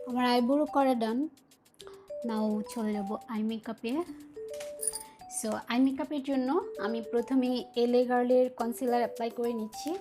আমার আইব্রো করা ডান। নাও চলে যাব আই মেকআপে। সো আই মেকআপের জন্য আমি প্রথমে এলএ গার্লের কনসিলার অ্যাপ্লাই করে নিচ্ছি।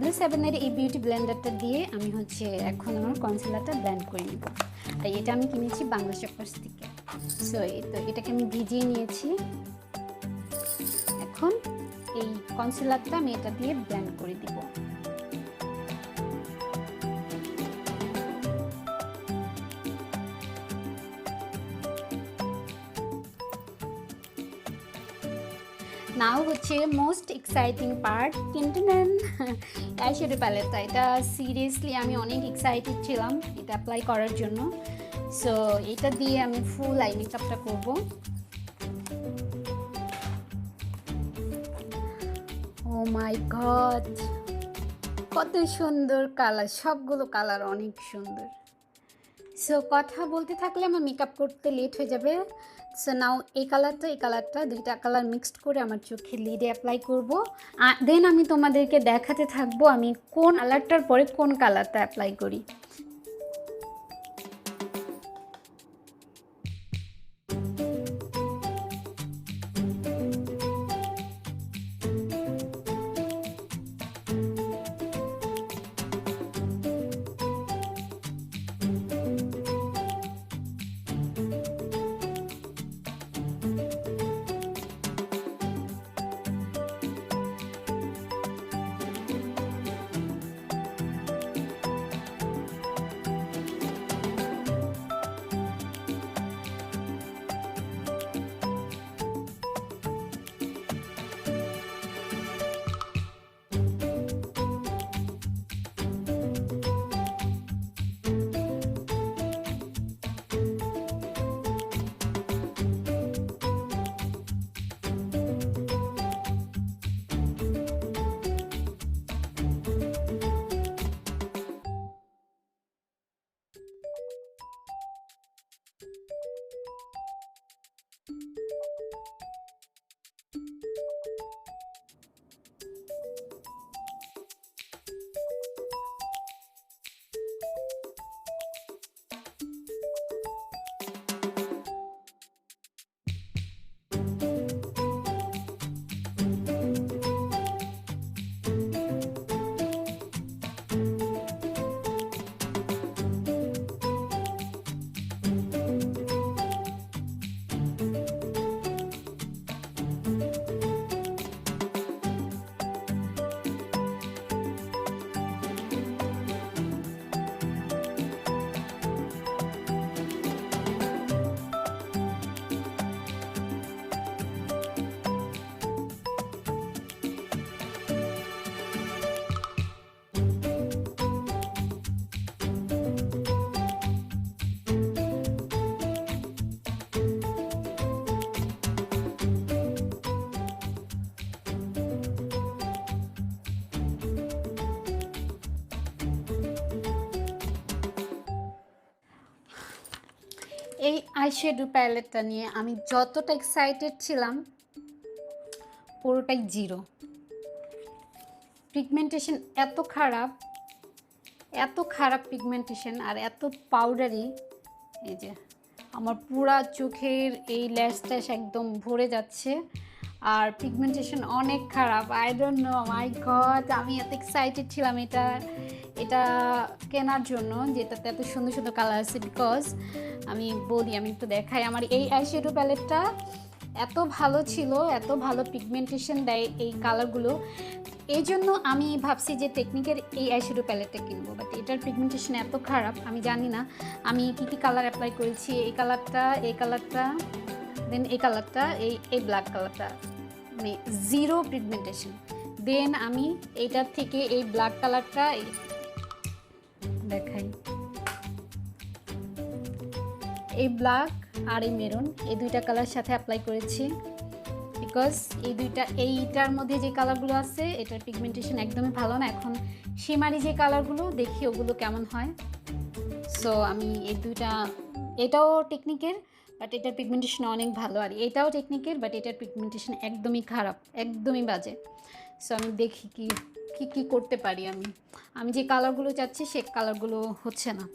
W7-এর এই বিউটি ব্লেন্ডারটা দিয়ে আমি এখন আমার কনসিলারটা ব্লেন্ড করে নিব। আর এটা আমি কিনেছি বাংলা শপার্স থেকে। সো এটাকে আমি ভিজিয়ে নিয়েছি। এখন এই কনসিলারটা আমি এটা দিয়ে ব্লেন্ড করে দিব। Now most exciting part, Tintin eyeshadow প্যালেটটা। এটা সিরিয়াসলি আমি অনেক এক্সাইটেড ছিলাম এটা অ্যাপ্লাই করার জন্য। সো এটা দিয়ে আমি ফুল আই মেকআপটা করব। ও মাই গড, কত সুন্দর কালার, সবগুলো কালার অনেক সুন্দর। সো কথা বলতে থাকলে আমার মেকআপ করতে লেট হয়ে যাবে। সো নাও এই কালারটা দুইটা কালার মিক্সড করে আমার চোখে লিডে অ্যাপ্লাই করব। দেন আমি তোমাদেরকে দেখাতে থাকবো আমি কোন কালারটার পরে কোন কালারটা অ্যাপ্লাই করি। এই আইশ্যাডো প্যালেটটা নিয়ে আমি যতটা এক্সাইটেড ছিলাম পুরোটাই জিরো। পিগমেন্টেশন এত খারাপ পিগমেন্টেশন আর এত পাউডারি। এই যে আমার পুরা চোখের এই ল্যাশ ট্যাশ একদম ভরে যাচ্ছে আর পিগমেন্টেশন অনেক খারাপ। I don't know, my god, আমি এত এক্সাইটেড ছিলাম এটা কেনার জন্য যেটাতে এত সুন্দর সুন্দর কালার আছে। বিকজ আমি একটু দেখাই, আমার এই আইশ্যাডো প্যালেটটা এত ভালো ছিল, এত ভালো পিগমেন্টেশন দেয় এই কালারগুলো। এই জন্য আমি ভাবছি যে টেকনিকের এই আইশ্যাডো প্যালেটটা কিনবো, বাট এটার পিগমেন্টেশন এত খারাপ। আমি জানি না আমি কী কালার অ্যাপ্লাই করেছি। এই কালারটা দেন এই কালারটা, এই ব্ল্যাক কালারটা, মানে জিরো পিগমেন্টেশন। দেন আমি এইটার থেকে এই ব্ল্যাক কালারটা দেখাই, এই ব্ল্যাক আর এই মেরুন, এই দুইটা কালার সাথে অ্যাপ্লাই করেছি। বিকজ এইটার মধ্যে যে কালারগুলো আছে এটার পিগমেন্টেশন একদমই ভালো না। এখন শিমারি যে কালারগুলো দেখি ওগুলো কেমন হয়। সো আমি এই দুইটা, এটাও টেকনিকের বাট এটার পিগমেন্টেশন অনেক ভালো, আর এটাও টেকনিকের বাট এটার পিগমেন্টেশন একদমই খারাপ, একদমই বাজে। সো আমি দেখি কি করতে পারি। আমি যে কালারগুলো চাচ্ছি সে কালারগুলো হচ্ছে না।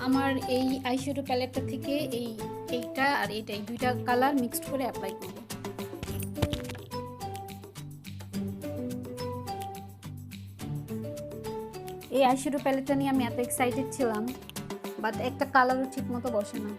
আমার এই আইশ্যাডো প্যালেটটা থেকে এইটা আর এই দুইটা কালার মিক্সড করে অ্যাপ্লাই করব। এই আইশ্যাডো প্যালেটটা নিয়ে আমি এত এক্সাইটেড ছিলাম, বাট একটা কালারও ঠিক মতো বসে না।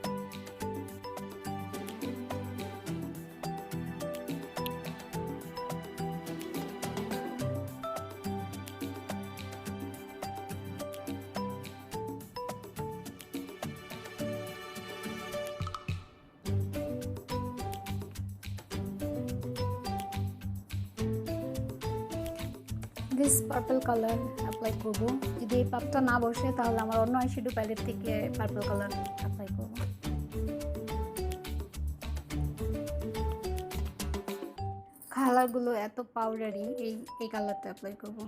দিস পার্পল কালার অ্যাপ্লাই করব। যদি এই পাপটা না বসে তাহলে আমার অন্য আইশ্যাডো প্যালেট থেকে পার্পল কালার অ্যাপ্লাই করব। কালারগুলো এত পাউডারি, এই কালারটা অ্যাপ্লাই করব।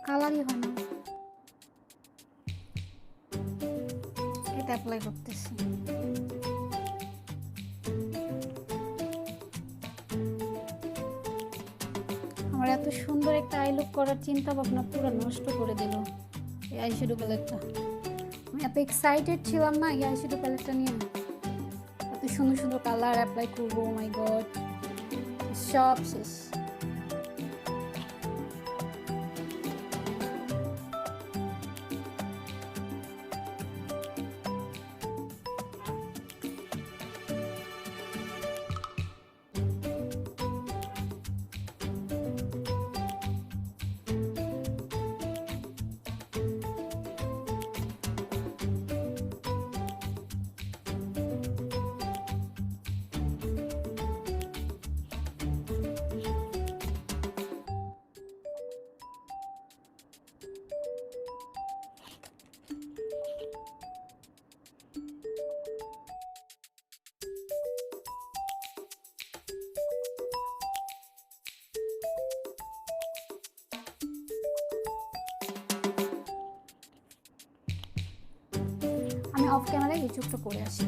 কালারই হয় না, এটা অ্যাপ্লাই করতেছি। আমার এত সুন্দর একটা আই লুক করার চিন্তা ভাবনা পুরো নষ্ট করে দিল এই আইশ্যাডো প্যালেটটা। আমি এত এক্সাইটেড ছিলাম না এই আইশ্যাডো প্যালেটটা নিয়ে, এত সুন্দর সুন্দর কালার অ্যাপ্লাই করবো। ও মাই গড, সব শেষ। আমি অফ ক্যামেরায় এই চুপটা করে আসি।